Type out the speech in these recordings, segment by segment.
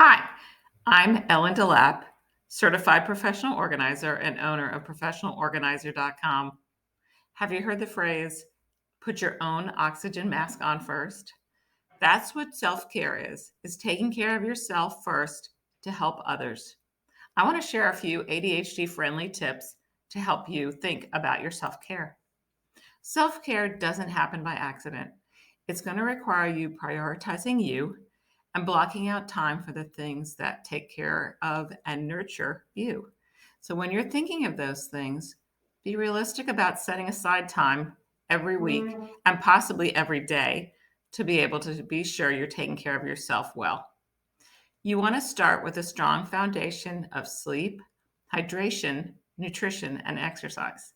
Hi, I'm Ellen DeLapp, certified professional organizer and owner of professionalorganizer.com. Have you heard the phrase, put your own oxygen mask on first? That's what self-care is taking care of yourself first to help others. I want to share a few ADHD friendly tips to help you think about your self-care. Self-care doesn't happen by accident. It's going to require you prioritizing you and blocking out time for the things that take care of and nurture you. So when you're thinking of those things, be realistic about setting aside time every week and possibly every day to be able to be sure you're taking care of yourself well. You want to start with a strong foundation of sleep, hydration, nutrition, and exercise.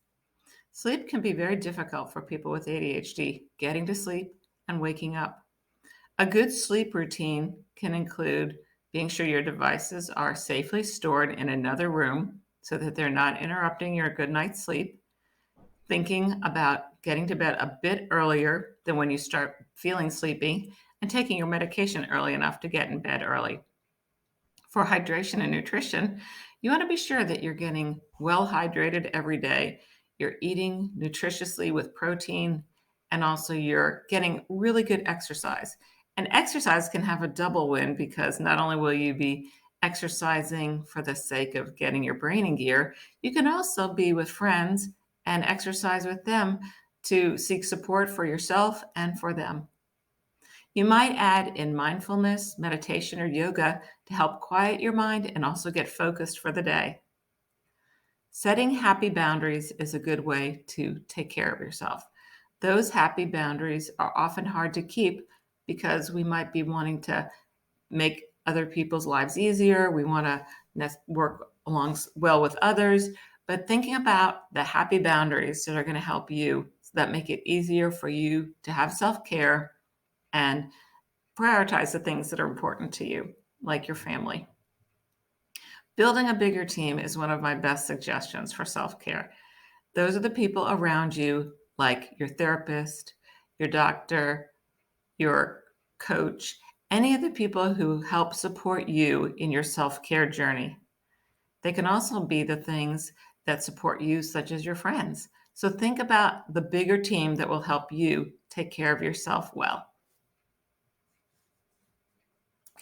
Sleep can be very difficult for people with ADHD, getting to sleep and waking up. A good sleep routine can include being sure your devices are safely stored in another room so that they're not interrupting your good night's sleep, thinking about getting to bed a bit earlier than when you start feeling sleepy, and taking your medication early enough to get in bed early. For hydration and nutrition, you want to be sure that you're getting well hydrated every day. You're eating nutritiously with protein, and also you're getting really good exercise. And exercise can have a double win because not only will you be exercising for the sake of getting your brain in gear, you can also be with friends and exercise with them to seek support for yourself and for them. You might add in mindfulness, meditation, or yoga to help quiet your mind and also get focused for the day. Setting happy boundaries is a good way to take care of yourself. Those happy boundaries are often hard to keep because we might be wanting to make other people's lives easier. We want to work along well with others, but thinking about the happy boundaries that are going to help you that make it easier for you to have self-care and prioritize the things that are important to you, like your family. Building a bigger team is one of my best suggestions for self-care. Those are the people around you, like your therapist, your doctor, your coach, any of the people who help support you in your self-care journey. They can also be the things that support you, such as your friends. So think about the bigger team that will help you take care of yourself well.